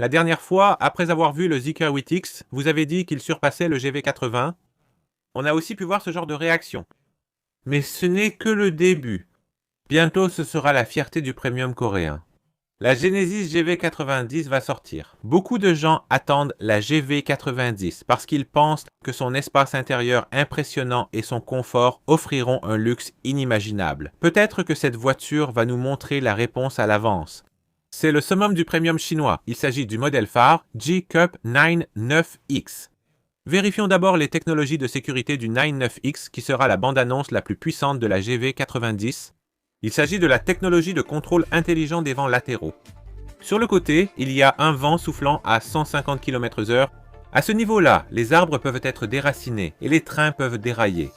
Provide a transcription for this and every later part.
La dernière fois, après avoir vu le Zeekr 8X, vous avez dit qu'il surpassait le GV80. On a aussi pu voir ce genre de réaction. Mais ce n'est que le début. Bientôt, ce sera la fierté du premium coréen. La Genesis GV90 va sortir. Beaucoup de gens attendent la GV90 parce qu'ils pensent que son espace intérieur impressionnant et son confort offriront un luxe inimaginable. Peut-être que cette voiture va nous montrer la réponse à l'avance. C'est le summum du premium chinois. Il s'agit du modèle phare G-Cup 99X. Vérifions d'abord les technologies de sécurité du 99X qui sera la bande-annonce la plus puissante de la GV90. Il s'agit de la technologie de contrôle intelligent des vents latéraux. Sur le côté, il y a un vent soufflant à 150 km/h. À ce niveau-là, les arbres peuvent être déracinés et les trains peuvent dérailler.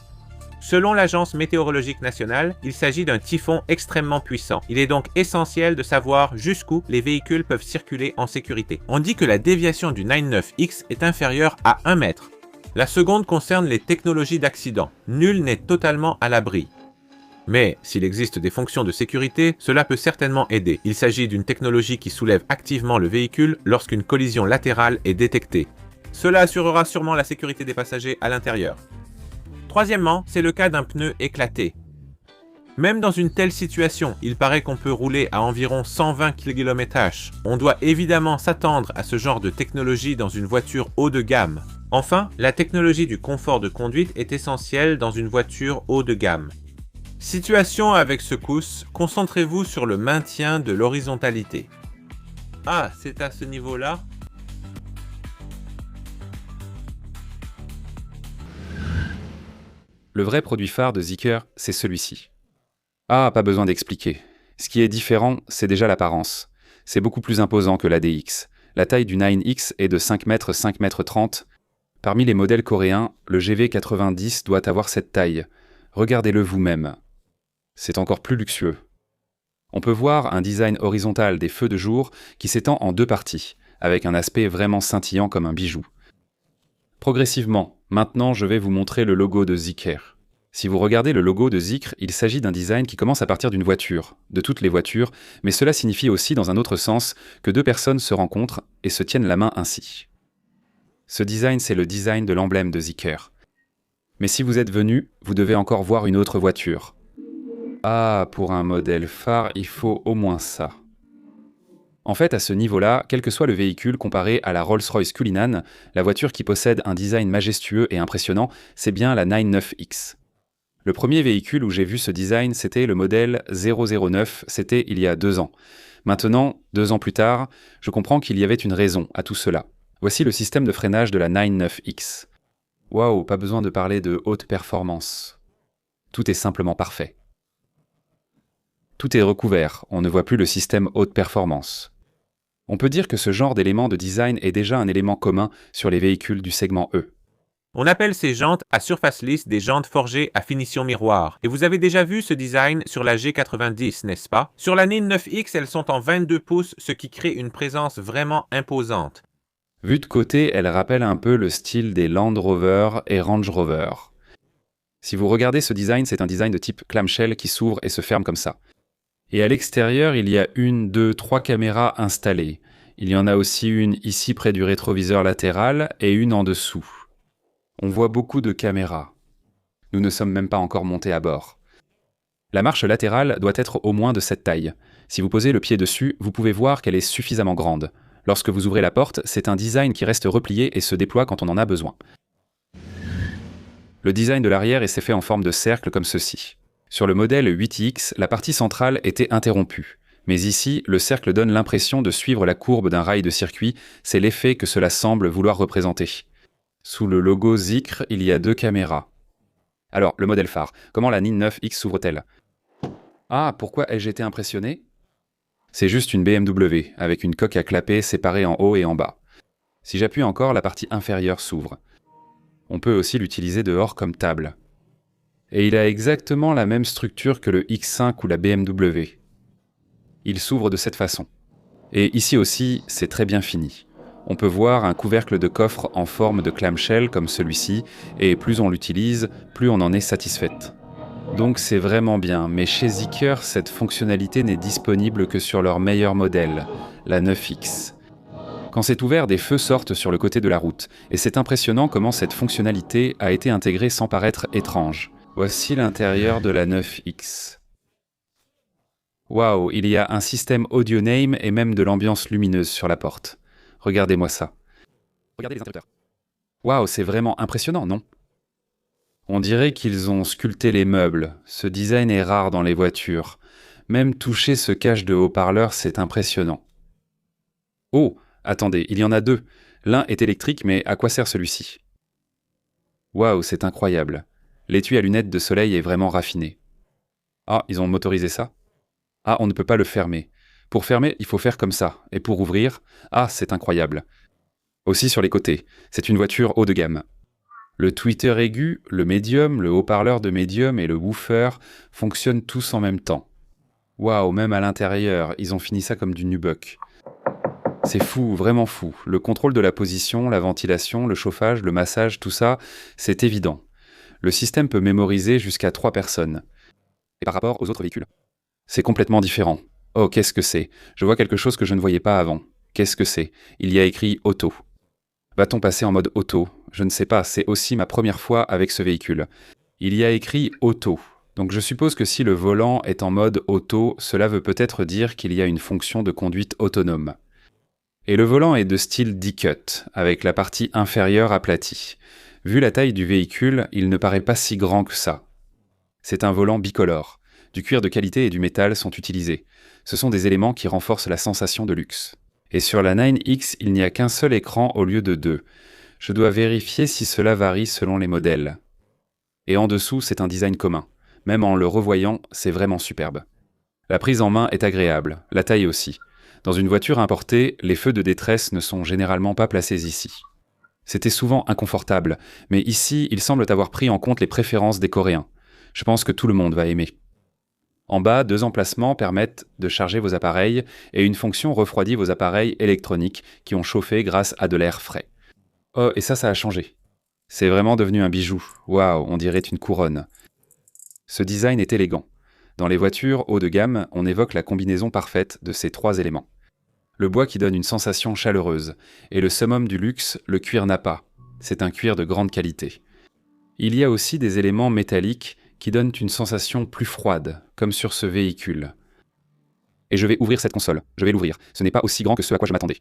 Selon l'Agence météorologique nationale, il s'agit d'un typhon extrêmement puissant. Il est donc essentiel de savoir jusqu'où les véhicules peuvent circuler en sécurité. On dit que la déviation du 99X est inférieure à 1 mètre. La seconde concerne les technologies d'accident. Nul n'est totalement à l'abri. Mais s'il existe des fonctions de sécurité, cela peut certainement aider. Il s'agit d'une technologie qui soulève activement le véhicule lorsqu'une collision latérale est détectée. Cela assurera sûrement la sécurité des passagers à l'intérieur. Troisièmement, c'est le cas d'un pneu éclaté. Même dans une telle situation, il paraît qu'on peut rouler à environ 120 km/h. On doit évidemment s'attendre à ce genre de technologie dans une voiture haut de gamme. Enfin, la technologie du confort de conduite est essentielle dans une voiture haut de gamme. Situation avec secousse, concentrez-vous sur le maintien de l'horizontalité. Ah, c'est à ce niveau-là? Le vrai produit phare de Zeekr, c'est celui-ci. Ah, pas besoin d'expliquer. Ce qui est différent, c'est déjà l'apparence. C'est beaucoup plus imposant que la DX. La taille du 9X est de 5 mètres 5 mètres 30. Parmi les modèles coréens, le GV90 doit avoir cette taille. Regardez-le vous-même. C'est encore plus luxueux. On peut voir un design horizontal des feux de jour qui s'étend en 2 parties, avec un aspect vraiment scintillant comme un bijou. Progressivement, maintenant je vais vous montrer le logo de Zeekr. Si vous regardez le logo de Zeekr, il s'agit d'un design qui commence à partir d'une voiture, de toutes les voitures, mais cela signifie aussi dans un autre sens que 2 personnes se rencontrent et se tiennent la main ainsi. Ce design, c'est le design de l'emblème de Zeekr. Mais si vous êtes venu, vous devez encore voir une autre voiture. Ah, pour un modèle phare, il faut au moins ça. En fait, à ce niveau-là, quel que soit le véhicule comparé à la Rolls-Royce Cullinan, la voiture qui possède un design majestueux et impressionnant, c'est bien la 99X. Le premier véhicule où j'ai vu ce design, c'était le modèle 009, c'était il y a 2 ans. Maintenant, 2 ans plus tard, je comprends qu'il y avait une raison à tout cela. Voici le système de freinage de la 99X. Waouh, pas besoin de parler de haute performance. Tout est simplement parfait. Tout est recouvert, on ne voit plus le système haute performance. On peut dire que ce genre d'élément de design est déjà un élément commun sur les véhicules du segment E. On appelle ces jantes à surface lisse des jantes forgées à finition miroir. Et vous avez déjà vu ce design sur la G90, n'est-ce pas? Sur la 9X, elles sont en 22 pouces, ce qui crée une présence vraiment imposante. Vue de côté, elle rappelle un peu le style des Land Rover et Range Rover. Si vous regardez ce design, c'est un design de type clamshell qui s'ouvre et se ferme comme ça. Et à l'extérieur, il y a 1, 2, 3 caméras installées. Il y en a aussi une ici près du rétroviseur latéral et une en dessous. On voit beaucoup de caméras. Nous ne sommes même pas encore montés à bord. La marche latérale doit être au moins de cette taille. Si vous posez le pied dessus, vous pouvez voir qu'elle est suffisamment grande. Lorsque vous ouvrez la porte, c'est un design qui reste replié et se déploie quand on en a besoin. Le design de l'arrière est fait en forme de cercle comme ceci. Sur le modèle 8X, la partie centrale était interrompue. Mais ici, le cercle donne l'impression de suivre la courbe d'un rail de circuit, c'est l'effet que cela semble vouloir représenter. Sous le logo Zeekr, il y a 2 caméras. Alors, le modèle phare, comment la 99X s'ouvre-t-elle? Ah, pourquoi ai-je été impressionné? C'est juste une BMW, avec une coque à clapet séparée en haut et en bas. Si j'appuie encore, la partie inférieure s'ouvre. On peut aussi l'utiliser dehors comme table. Et il a exactement la même structure que le X5 ou la BMW. Il s'ouvre de cette façon. Et ici aussi, c'est très bien fini. On peut voir un couvercle de coffre en forme de clamshell comme celui-ci, et plus on l'utilise, plus on en est satisfaite. Donc c'est vraiment bien, mais chez Zeekr, cette fonctionnalité n'est disponible que sur leur meilleur modèle, la 9X. Quand c'est ouvert, des feux sortent sur le côté de la route, et c'est impressionnant comment cette fonctionnalité a été intégrée sans paraître étrange. Voici l'intérieur de la 9X. Waouh, il y a un système audio name et même de l'ambiance lumineuse sur la porte. Regardez-moi ça. Regardez les interrupteurs. Waouh, c'est vraiment impressionnant, non? On dirait qu'ils ont sculpté les meubles. Ce design est rare dans les voitures. Même toucher ce cache de haut-parleur, c'est impressionnant. Oh, attendez, il y en a deux. L'un est électrique, mais à quoi sert celui-ci? Waouh, c'est incroyable. L'étui à lunettes de soleil est vraiment raffiné. Ah, ils ont motorisé ça? Ah, on ne peut pas le fermer. Pour fermer, il faut faire comme ça. Et pour ouvrir, ah, c'est incroyable. Aussi sur les côtés, c'est une voiture haut de gamme. Le tweeter aigu, le médium, le haut-parleur de médium et le woofer fonctionnent tous en même temps. Waouh, même à l'intérieur, ils ont fini ça comme du nubuck. C'est fou, vraiment fou. Le contrôle de la position, la ventilation, le chauffage, le massage, tout ça, c'est évident. Le système peut mémoriser jusqu'à 3 personnes. Et par rapport aux autres véhicules, c'est complètement différent. Oh, qu'est-ce que c'est? Je vois quelque chose que je ne voyais pas avant. Qu'est-ce que c'est? Il y a écrit « auto ». Va-t-on passer en mode auto? Je ne sais pas, c'est aussi ma première fois avec ce véhicule. Il y a écrit « auto ». Donc je suppose que si le volant est en mode auto, cela veut peut-être dire qu'il y a une fonction de conduite autonome. Et le volant est de style D-cut, avec la partie inférieure aplatie. Vu la taille du véhicule, il ne paraît pas si grand que ça. C'est un volant bicolore. Du cuir de qualité et du métal sont utilisés. Ce sont des éléments qui renforcent la sensation de luxe. Et sur la 9X, il n'y a qu'un seul écran au lieu de 2. Je dois vérifier si cela varie selon les modèles. Et en dessous, c'est un design commun. Même en le revoyant, c'est vraiment superbe. La prise en main est agréable, la taille aussi. Dans une voiture importée, les feux de détresse ne sont généralement pas placés ici. C'était souvent inconfortable, mais ici, ils semblent avoir pris en compte les préférences des Coréens. Je pense que tout le monde va aimer. En bas, 2 emplacements permettent de charger vos appareils et une fonction refroidit vos appareils électroniques qui ont chauffé grâce à de l'air frais. Oh, et ça a changé. C'est vraiment devenu un bijou. Waouh, on dirait une couronne. Ce design est élégant. Dans les voitures haut de gamme, on évoque la combinaison parfaite de ces 3 éléments. Le bois qui donne une sensation chaleureuse, et le summum du luxe, le cuir Nappa. C'est un cuir de grande qualité. Il y a aussi des éléments métalliques qui donnent une sensation plus froide, comme sur ce véhicule. Et je vais ouvrir cette console. Je vais l'ouvrir. Ce n'est pas aussi grand que ce à quoi je m'attendais.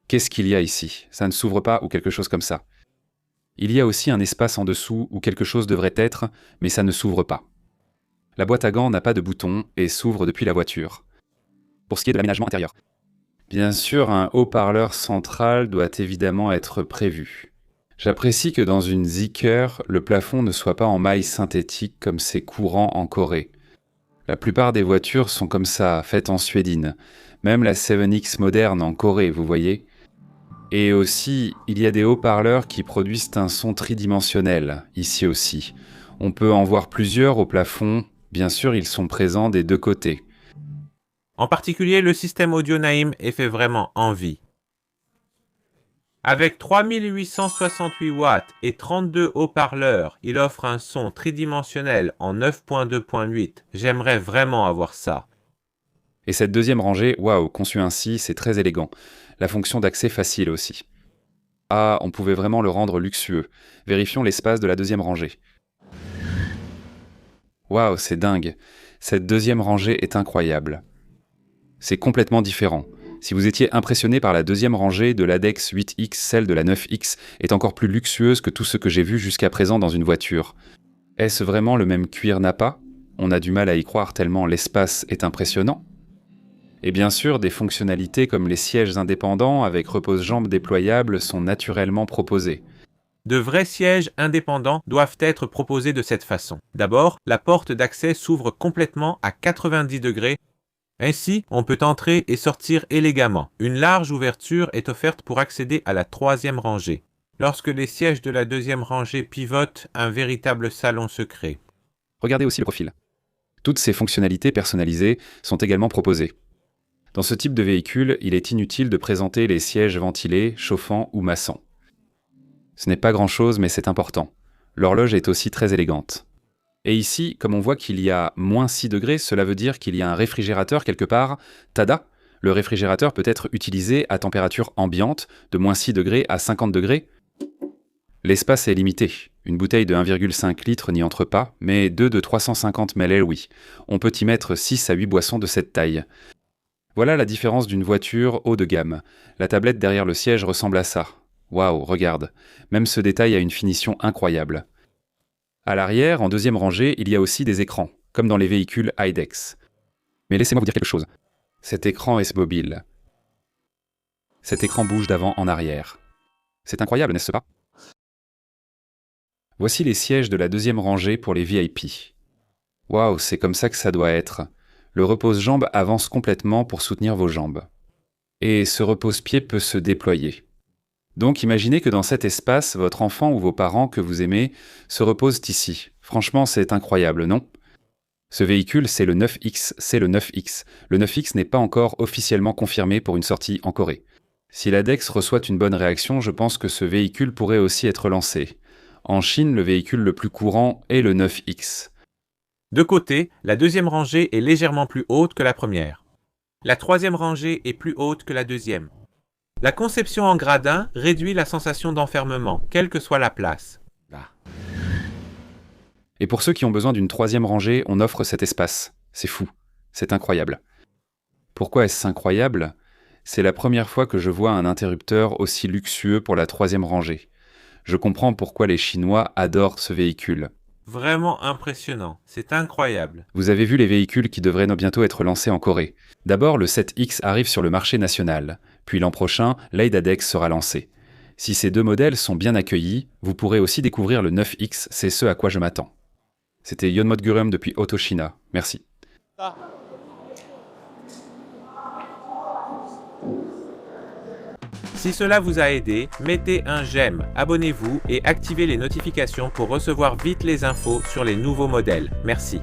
Qu'est-ce qu'il y a ici? Ça ne s'ouvre pas ou quelque chose comme ça. Il y a aussi un espace en dessous où quelque chose devrait être, mais ça ne s'ouvre pas. La boîte à gants n'a pas de bouton et s'ouvre depuis la voiture. Pour ce qui est de l'aménagement intérieur. Bien sûr, un haut-parleur central doit évidemment être prévu. J'apprécie que dans une Zeekr, le plafond ne soit pas en maille synthétique comme c'est courant en Corée. La plupart des voitures sont comme ça, faites en suédine. Même la 7X moderne en Corée, vous voyez. Et aussi, il y a des haut-parleurs qui produisent un son tridimensionnel, ici aussi. On peut en voir plusieurs au plafond. Bien sûr, ils sont présents des 2 côtés. En particulier, le système audio Naim est fait vraiment envie. Avec 3868 watts et 32 haut-parleurs, il offre un son tridimensionnel en 9.2.8. J'aimerais vraiment avoir ça. Et cette deuxième rangée, waouh, conçue ainsi, c'est très élégant. La fonction d'accès facile aussi. Ah, on pouvait vraiment le rendre luxueux. Vérifions l'espace de la deuxième rangée. Waouh, c'est dingue. Cette deuxième rangée est incroyable. C'est complètement différent. Si vous étiez impressionné par la deuxième rangée de l'Adex 8X, celle de la 9X est encore plus luxueuse que tout ce que j'ai vu jusqu'à présent dans une voiture. Est-ce vraiment le même cuir Nappa? On a du mal à y croire tellement l'espace est impressionnant. Et bien sûr, des fonctionnalités comme les sièges indépendants avec repose-jambes déployables sont naturellement proposées. De vrais sièges indépendants doivent être proposés de cette façon. D'abord, la porte d'accès s'ouvre complètement à 90 degrés. Ainsi, on peut entrer et sortir élégamment. Une large ouverture est offerte pour accéder à la 3e rangée. Lorsque les sièges de la 2e rangée pivotent, un véritable salon se crée. Regardez aussi le profil. Toutes ces fonctionnalités personnalisées sont également proposées. Dans ce type de véhicule, il est inutile de présenter les sièges ventilés, chauffants ou massants. Ce n'est pas grand-chose, mais c'est important. L'horloge est aussi très élégante. Et ici, comme on voit qu'il y a -6 degrés, cela veut dire qu'il y a un réfrigérateur quelque part. Tada! Le réfrigérateur peut être utilisé à température ambiante, de -6 degrés à 50 degrés. L'espace est limité. Une bouteille de 1,5 litres n'y entre pas, mais deux de 350 ml, oui. On peut y mettre 6 à 8 boissons de cette taille. Voilà la différence d'une voiture haut de gamme. La tablette derrière le siège ressemble à ça. Waouh, regarde. Même ce détail a une finition incroyable. À l'arrière, en deuxième rangée, il y a aussi des écrans, comme dans les véhicules IDEX. Mais laissez-moi vous dire quelque chose. Cet écran est mobile. Cet écran bouge d'avant en arrière. C'est incroyable, n'est-ce pas? Voici les sièges de la deuxième rangée pour les VIP. Waouh, c'est comme ça que ça doit être. Le repose-jambes avance complètement pour soutenir vos jambes. Et ce repose-pied peut se déployer. Donc imaginez que dans cet espace, votre enfant ou vos parents que vous aimez se reposent ici. Franchement, c'est incroyable, non? Ce véhicule, c'est le 9X, c'est le 9X. Le 9X n'est pas encore officiellement confirmé pour une sortie en Corée. Si l'ADEX reçoit une bonne réaction, je pense que ce véhicule pourrait aussi être lancé. En Chine, le véhicule le plus courant est le 9X. De côté, la deuxième rangée est légèrement plus haute que la première. La troisième rangée est plus haute que la deuxième. La conception en gradin réduit la sensation d'enfermement, quelle que soit la place. Et pour ceux qui ont besoin d'une troisième rangée, on offre cet espace. C'est fou. C'est incroyable. Pourquoi est-ce incroyable? C'est la première fois que je vois un interrupteur aussi luxueux pour la troisième rangée. Je comprends pourquoi les Chinois adorent ce véhicule. Vraiment impressionnant, c'est incroyable. Vous avez vu les véhicules qui devraient bientôt être lancés en Corée. D'abord, le 7X arrive sur le marché national. Puis l'an prochain, l'ADEX sera lancé. Si ces deux modèles sont bien accueillis, vous pourrez aussi découvrir le 9X, c'est ce à quoi je m'attends. C'était Yon Modgurum depuis Autochina. Merci. Si cela vous a aidé, mettez un j'aime, abonnez-vous et activez les notifications pour recevoir vite les infos sur les nouveaux modèles. Merci.